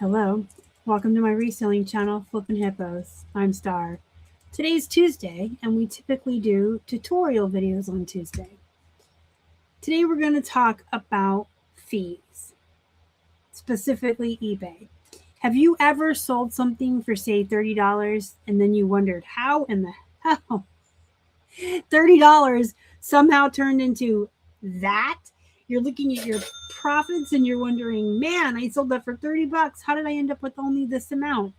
Hello, welcome to my reselling channel, Flippin Hippos. I'm Star. Today's Tuesday, and we typically do tutorial videos on Tuesday. Today we're going to talk about fees, specifically eBay. Have you ever sold something for, say, $30 and then you wondered how in the hell $30 somehow turned into that? You're looking at your profits and you're wondering, man, I sold that for $30. How did I end up with only this amount?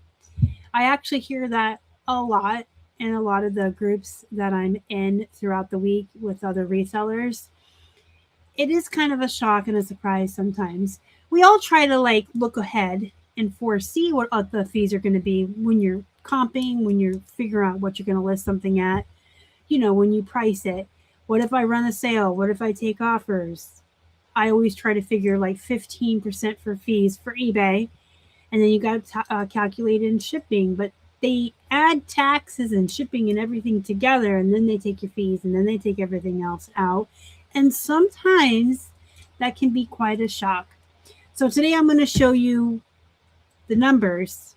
I actually hear that a lot in a lot of the groups that I'm in throughout the week with other resellers. It is kind of a shock and a surprise sometimes. We all try to look ahead and foresee what the fees are going to be when you're comping, when you're figuring out what you're going to list something at, when you price it. What if I run a sale? What if I take offers? I always try to figure 15% for fees for eBay. And then you got to calculate in shipping, but they add taxes and shipping and everything together, and then they take your fees, and then they take everything else out. And sometimes that can be quite a shock. So today I'm going to show you the numbers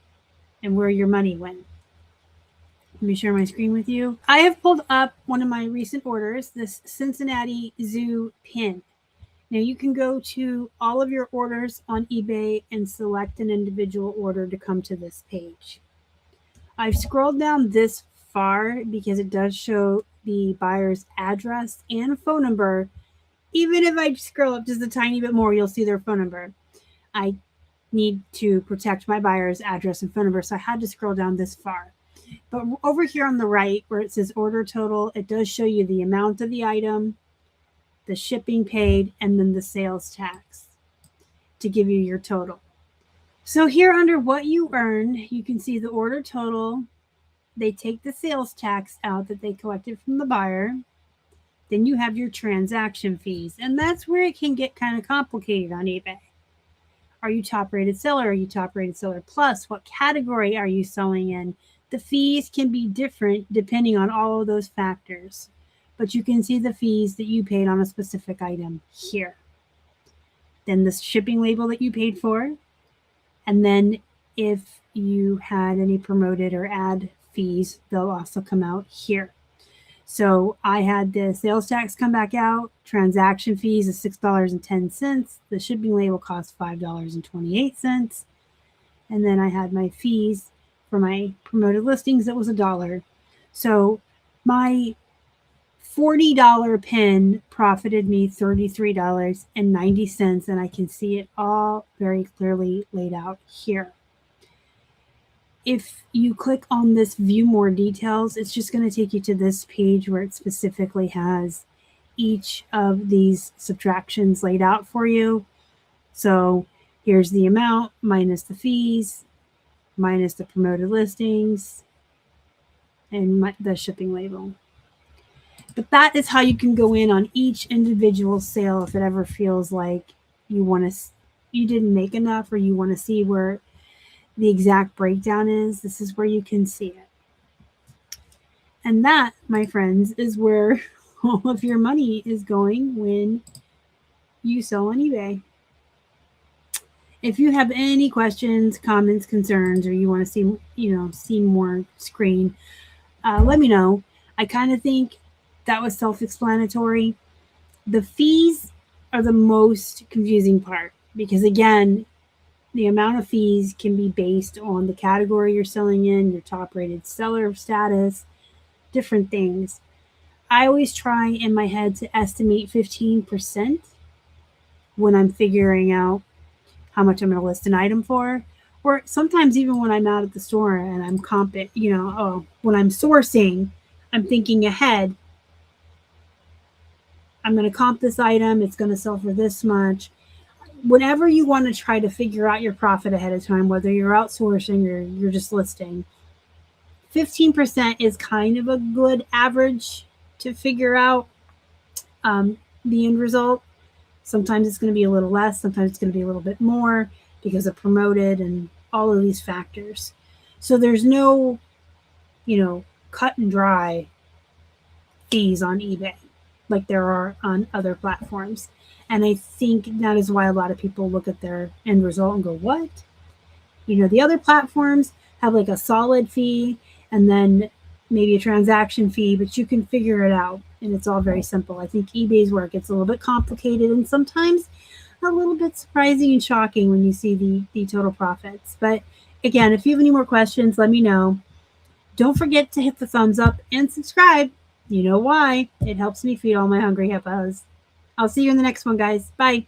and where your money went. Let me share my screen with you. I have pulled up one of my recent orders, this Cincinnati Zoo pin. Now you can go to all of your orders on eBay and select an individual order to come to this page. I've scrolled down this far because it does show the buyer's address and phone number. Even if I scroll up just a tiny bit more, you'll see their phone number. I need to protect my buyer's address and phone number, so I had to scroll down this far. But over here on the right where it says order total, it does show you the amount of the item, the shipping paid, and then the sales tax to give you your total. So here under what you earned, you can see the order total. They take the sales tax out that they collected from the buyer. Then you have your transaction fees, and that's where it can get kind of complicated on eBay. Are you top rated seller? Are you top rated seller plus? What category are you selling in? The fees can be different depending on all of those factors. But you can see the fees that you paid on a specific item here. Then the shipping label that you paid for. And then if you had any promoted or ad fees, they'll also come out here. So I had the sales tax come back out. Transaction fees is $6.10. The shipping label cost $5.28. And then I had my fees for my promoted listings. That was $1. So my $40 pin profited me $33.90, and I can see it all very clearly laid out here. If you click on this view more details, it's just going to take you to this page where it specifically has each of these subtractions laid out for you. So here's the amount minus the fees, minus the promoted listings, and the shipping label. But that is how you can go in on each individual sale if it ever feels like you didn't make enough or you want to see where the exact breakdown is. This is where you can see it. And that, my friends, is where all of your money is going when you sell on eBay. If you have any questions, comments, concerns, or you want to see more screen, let me know. I kind of think that was self-explanatory. The fees are the most confusing part because, again, the amount of fees can be based on the category you're selling in, your top-rated seller status, different things. I always try in my head to estimate 15% when I'm figuring out how much I'm going to list an item for, or sometimes even when I'm out at the store and I'm comping, when I'm sourcing, I'm thinking ahead. I'm going to comp this item. It's going to sell for this much. Whenever you want to try to figure out your profit ahead of time, whether you're outsourcing or you're just listing, 15% is kind of a good average to figure out the end result. Sometimes it's going to be a little less. Sometimes it's going to be a little bit more because of promoted and all of these factors. So there's no, cut and dry fees on eBay like there are on other platforms. And I think that is why a lot of people look at their end result and go, what? You know, the other platforms have like a solid fee and then maybe a transaction fee, but you can figure it out and it's all very simple. I think eBay's work gets a little bit complicated and sometimes a little bit surprising and shocking when you see the total profits. But again, if you have any more questions, let me know. Don't forget to hit the thumbs up and subscribe. You know why? It helps me feed all my hungry hippos. I'll see you in the next one, guys. Bye.